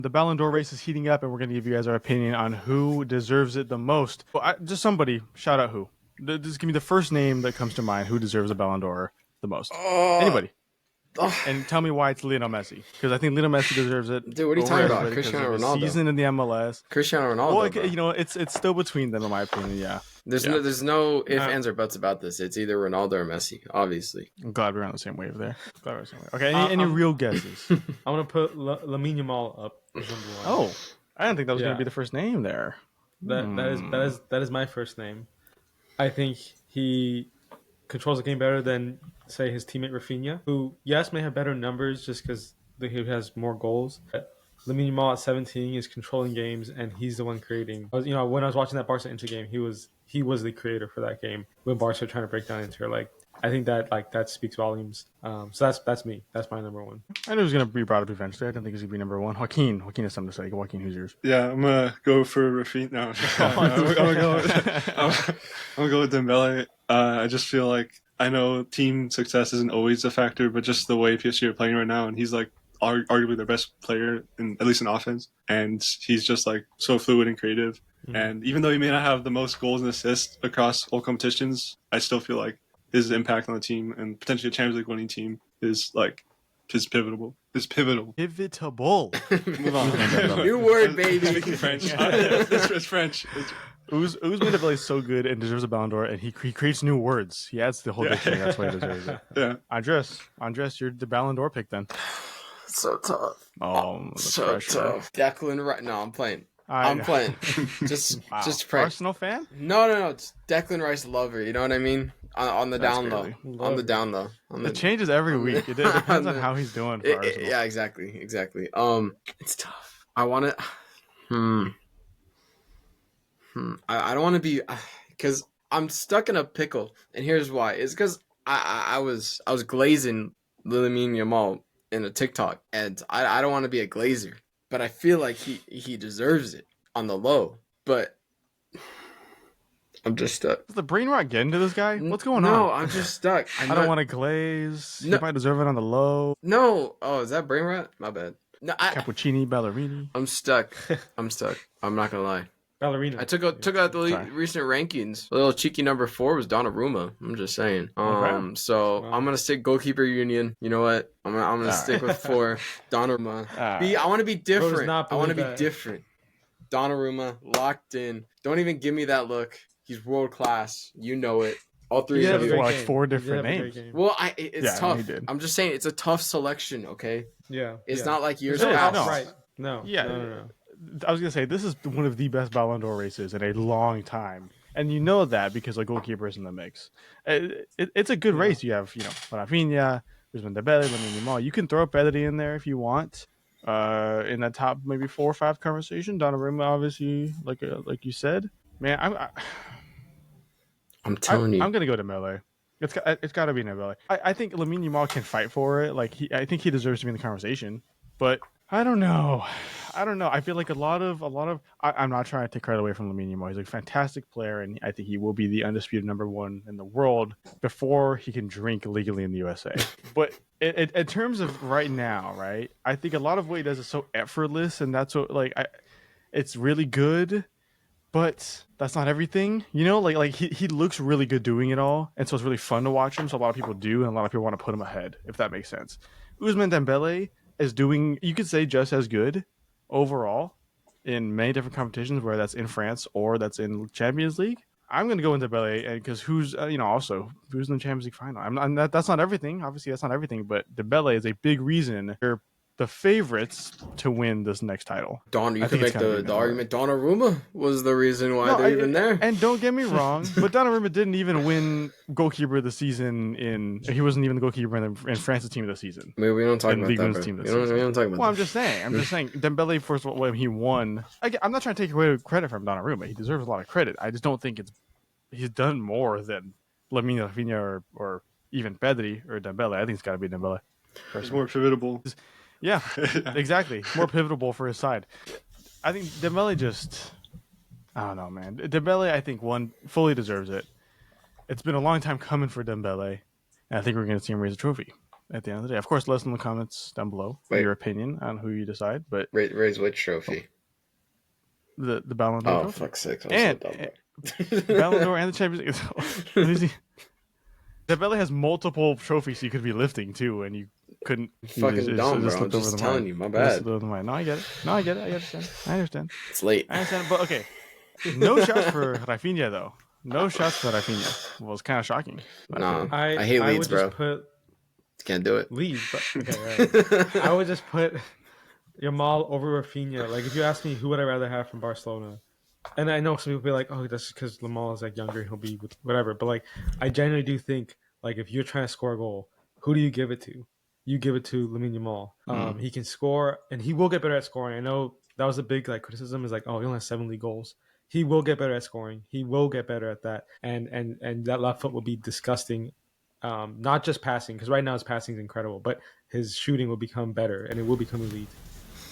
The Ballon d'Or race is heating up, and we're going to give you guys our opinion on who deserves it the most. Well, just somebody, shout out who. Just give me the first name that comes to mind who deserves a Ballon d'Or the most. Anybody. And tell me why it's Lionel Messi. Because I think Lionel Messi deserves it. Dude, what are you talking about? Cristiano Ronaldo. Season in the MLS. Cristiano Ronaldo. Well, it's still between them, in my opinion, yeah. There's no ifs, ands, or buts about this. It's either Ronaldo or Messi, obviously. I'm glad we're on the same wave there. Okay, any real guesses? I'm going to put Lamine Yamal up as number one. Oh, I didn't think that was going to be the first name there. That is my first name. I think he controls the game better than, say, his teammate Raphinha, who, yes, may have better numbers just because he has more goals. But Lamine Yamal at 17 is controlling games, and he's the one creating. When I was watching that Barca Inter game, he was the creator for that game when Barca were trying to break down Inter. I think that speaks volumes. So that's me. That's my number one. I knew it was going to be brought up eventually. I didn't think it was going to be number one. Joaquin has something to say. Joaquin, who's yours? Yeah, I'm going to go for Raphinha. No, I'm going to go with Dembele. I just feel like I know team success isn't always a factor, but just the way PSG are playing right now, and he's arguably their best player, at least in offense, and he's just so fluid and creative. Mm-hmm. And even though he may not have the most goals and assists across all competitions, I still feel like his impact on the team and potentially a Champions League winning team is pivotal. It's pivotal. Pivotable. Move on. New word, baby. Speaking French. It's French. Ousmane Dembele is so good and deserves a Ballon d'Or, and he creates new words. He adds the whole dictionary. That's why he deserves it. Yeah. Andres, you're the Ballon d'Or pick then. So tough. Oh, so pressure. Tough. Declan Rice. No, I'm playing. I'm playing. Just pray. Arsenal fan? No. It's Declan Rice lover. You know what I mean? On the down low. On the down low. It changes every week. It depends on how he's doing for Arsenal. Yeah, exactly. It's tough. I want to. I don't want to be, because I'm stuck in a pickle, and here's why. It's because I was glazing Lamine Yamal in a TikTok, and I don't want to be a glazer, but I feel like he deserves it on the low, but I'm just stuck. Is the brain rot getting to this guy? What's going on? No, I'm just stuck. I don't want to glaze. No. He might deserve it on the low. No. Oh, is that brain rot? My bad. No, Cappuccini, Ballerini. I'm stuck. I'm not gonna lie. Ballerina. I took out the recent rankings. A little cheeky number 4 was Donnarumma. I'm just saying. So I'm gonna stick goalkeeper union. You know what? I'm gonna stick with 4. Donnarumma. I want to be different. I want to be different. Donnarumma locked in. Don't even give me that look. He's world class. You know it. All 3 of you. 4 different names. Well, it's tough. I'm just saying it's a tough selection. Okay. Yeah. It's not like years past. No. Right. No. Yeah. No. I was going to say, this is one of the best Ballon d'Or races in a long time. And you know that because the goalkeeper is in the mix. It's a good race. You have, Raphinha, Ousmane Dembele, Lamine Yamal. You can throw Pedri in there if you want. In that top maybe 4 or 5 conversation. Donnarumma, obviously, like you said. Man, I'm telling you. I'm going to go to Dembele. It's got to be Dembele. I think Lamine Yamal can fight for it. I think he deserves to be in the conversation. But I don't know. I feel like a lot of. I'm not trying to take credit away from Lamine Yamal. He's a fantastic player, and I think he will be the undisputed number 1 in the world before he can drink legally in the USA. But in terms of right now, right? I think a lot of what he does is so effortless, and that's what it's really good. But that's not everything, he looks really good doing it all, and so it's really fun to watch him. So a lot of people do, and a lot of people want to put him ahead, if that makes sense. Ousmane Dembele is doing, you could say, just as good overall in many different competitions, whether that's in France or that's in Champions League. I'm going to go into Dembele because who's in the Champions League final. That's not everything. Obviously, that's not everything, but Dembele is a big reason they're the favorites to win this next title. You can make the argument Donnarumma was the reason why they're even there. And don't get me wrong, but Donnarumma didn't even win goalkeeper of the season he wasn't even the goalkeeper in France's team of the season. Maybe we don't talk about that. We don't talk about that. I'm just saying. Dembele, first of all, when he won, I'm not trying to take away credit from Donnarumma. He deserves a lot of credit. I just don't think he's done more than Lamine Raphinha or even Pedri or Dembele. I think it's got to be Dembele. It's more pivotal. Yeah, exactly. More pivotal for his side. I think Dembele I don't know, man. Dembele, I think, fully deserves it. It's been a long time coming for Dembele, and I think we're going to see him raise a trophy. at the end of the day. Of course, let us know in the comments down below your opinion on who you decide. But raise which trophy? The Ballon D'Or trophy. Fuck's sake! And Ballon d'Or and the Champions League. Dembele has multiple trophies he could be lifting too, and you couldn't. Fucking dumb, bro. I'm just telling you, my bad. No, I get it. I understand. It's late. I understand, but okay. No shots for Raphinha though. No shots for Raphinha. Well, it's kind of shocking. No, I hate Leeds, bro. Can't do it. Leeds, but okay, right. I would just put Yamal over Raphinha. Like, if you ask me who would I rather have from Barcelona, and I know some people be like, oh, that's because Yamal is like younger, he'll be with whatever. But like, I genuinely do think, like, if you're trying to score a goal, who do you give it to? You give it to Lamine Yamal. He can score, and he will get better at scoring. I know that was a big like criticism, is like, oh, he only has 7 league goals. He will get better at scoring. He will get better at that, and that left foot will be disgusting. Not just passing, because right now his passing is incredible, but his shooting will become better, and it will become elite.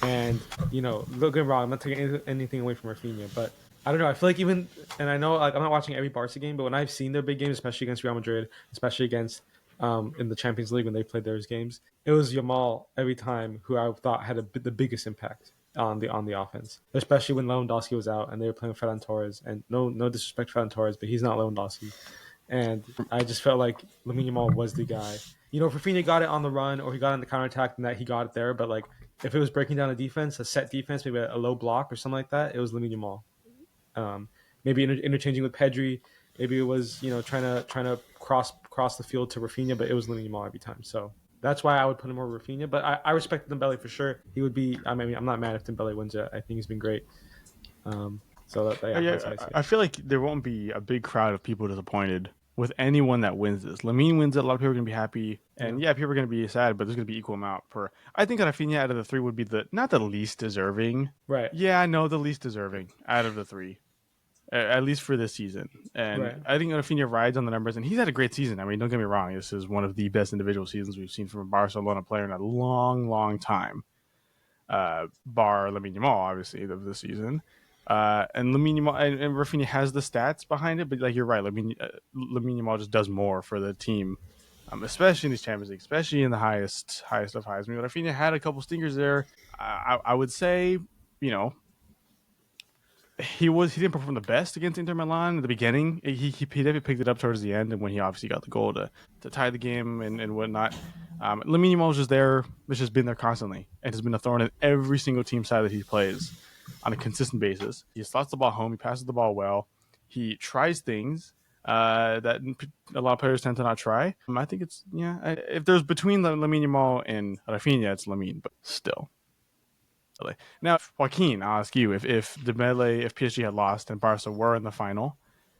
And, you know, don't get me wrong, I'm not taking anything away from Raphinha, but I don't know. I feel like even, and I know like I'm not watching every Barca game, but when I've seen their big games, especially against Real Madrid, especially against in the Champions League when they played those games, it was Yamal every time who I thought had the biggest impact on the offense, especially when Lewandowski was out and they were playing Ferran Torres. And no disrespect to Ferran Torres, but he's not Lewandowski. And I just felt like Lamine Yamal was the guy. You know, if Raphinha got it on the run or he got in the counterattack, and that he got it there. But like, if it was breaking down a defense, a set defense, maybe a low block or something like that, it was Lamine Yamal. Maybe interchanging with Pedri. Maybe it was, you know, trying to cross the field to Raphinha, but it was Lamine Yamal every time. So that's why I would put him over Raphinha. But I respect Dembele for sure. He would be. I mean, I'm not mad if Dembele wins it. I think he's been great. I feel like there won't be a big crowd of people disappointed with anyone that wins this. Lamine wins it, a lot of people are going to be happy. And people are going to be sad, but there's going to be equal amount per. I think Raphinha out of the 3 would be not the least deserving. Right. Yeah, I know, the least deserving out of the 3. At least for this season. And I think Raphinha rides on the numbers, and he's had a great season. I mean, don't get me wrong. This is one of the best individual seasons we've seen from a Barcelona player in a long, long time. Bar Lamine Yamal, obviously, of the season. And Lamine Yamal and Raphinha has the stats behind it, but like you're right, Lamine Yamal just does more for the team, especially in these Champions League, especially in the highest of highs. I mean, Raphinha had a couple stinkers there. I would say, you know, he didn't perform the best against Inter Milan at the beginning. He definitely picked it up towards the end, and when he obviously got the goal to tie the game and whatnot. Lamine Yamal was just there. It's just been there constantly, and has been a thorn in every single team side that he plays on a consistent basis. He slots the ball home. He passes the ball well. He tries things that a lot of players tend to not try. I think it's if there's between Lamine Yamal and Raphinha, it's Lamine, but still. Now, Joaquin, I'll ask you, if PSG had lost and Barca were in the final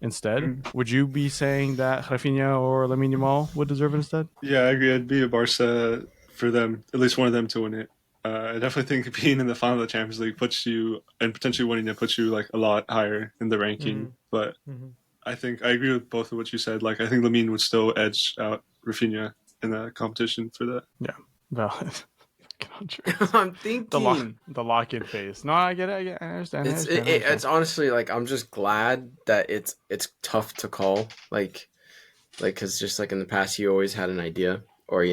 instead, would you be saying that Raphinha or Lamine Yamal would deserve it instead? Yeah, I agree. It'd be a Barca for them, at least one of them to win it. I definitely think being in the final of the Champions League puts you, and potentially winning it puts you like a lot higher in the ranking. But I think I agree with both of what you said. Like, I think Lamine would still edge out Raphinha in the competition for that. Yeah, valid. I'm thinking the lock-in phase. No, I get it. I understand. It's honestly like I'm just glad that it's tough to call. Like, because just like in the past, you always had an idea, or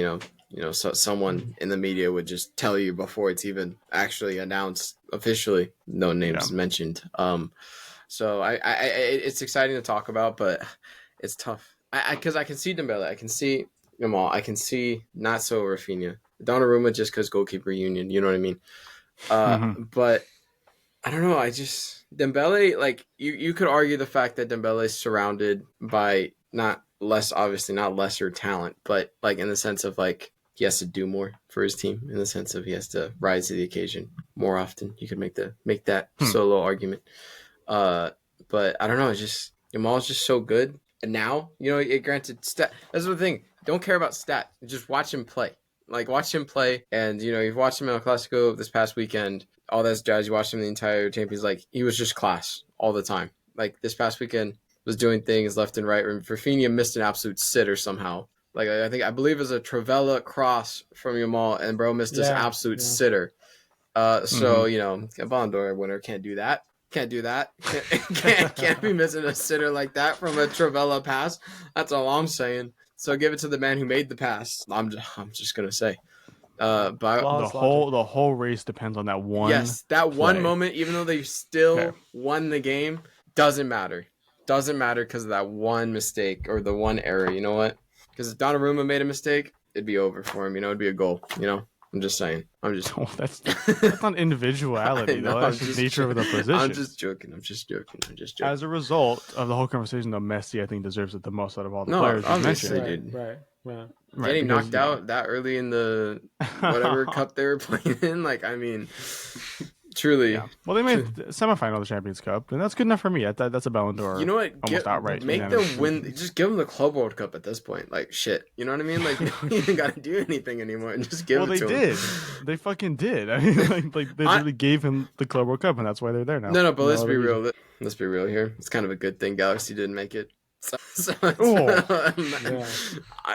so someone in the media would just tell you before it's even actually announced officially. No names mentioned. So it's exciting to talk about, but it's tough. Because I can see Dembele, I can see Yamal, I can see not so Raphinha. Donnarumma just because goalkeeper union, you know what I mean? But I don't know. I just Dembele, like you could argue the fact that Dembele is surrounded by not lesser talent, but like in the sense of like he has to do more for his team, in the sense of he has to rise to the occasion more often. You could make that solo argument. But I don't know. It's just Yamal's just so good. And now, granted, that's the thing. Don't care about stat. Just watch him play. Like, watch him play, and, you've watched him in El Clasico this past weekend, all that jazz, you watched him the entire Champions League, he was just class all the time. Like, this past weekend, was doing things left and right. Rafinha missed an absolute sitter somehow. Like, I believe it was a Travella cross from Yamal, and bro missed this absolute sitter. So, a Ballon d'Or winner can't do that. Can't be missing a sitter like that from a Travella pass. That's all I'm saying. So give it to the man who made the pass. I'm just gonna say. But the whole race depends on that one. Yes, that play. one moment, even though they still won the game, doesn't matter. Doesn't matter because of that one mistake or the one error. You know what? Because if Donnarumma made a mistake, it'd be over for him. You know, it'd be a goal. You know, I'm just saying. I'm just. Oh, that's not individuality though. That's just nature of the position. I'm just joking. As a result of the whole conversation, though, Messi I think deserves it the most out of all the players you mentioned. Dude. Right. Getting knocked out that early in the whatever cup they were playing in, like, I mean, truly. Yeah. Well, they made the semifinal of the Champions Cup, and that's good enough for me. That's a Ballon d'Or. You know what? Almost outright. Make them win. Just give them the Club World Cup at this point. Like, shit. You know what I mean? Like, you don't even got to do anything anymore. And just give it to them. Well, they did. They fucking did. I mean, like they really gave him the Club World Cup, and that's why they're there now. No, but let's be real. Let's be real here. It's kind of a good thing Galaxy didn't make it.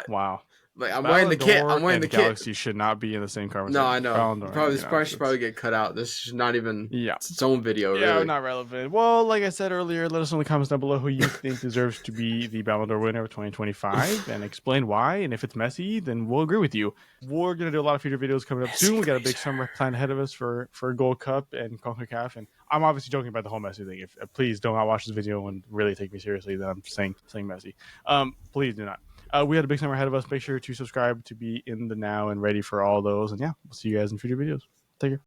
Wow. Like, I'm wearing the kit. I'm wearing the kit. Galaxy should not be in the same conversation. No, I know. This should probably get cut out. This should not even. Yeah. Its own video. Yeah, really. Not relevant. Well, like I said earlier, let us know in the comments down below who you think deserves to be the Ballon d'Or winner of 2025, and explain why. And if it's Messi, then we'll agree with you. We're gonna do a lot of future videos coming up soon. We got a big summer plan ahead of us for Gold Cup and CONCACAF. And I'm obviously joking about the whole Messi thing. If please do not watch this video and really take me seriously that I'm saying Messi. Please do not. We had a big summer ahead of us. Make sure to subscribe to be in the now and ready for all those. And yeah, we'll see you guys in future videos. Take care.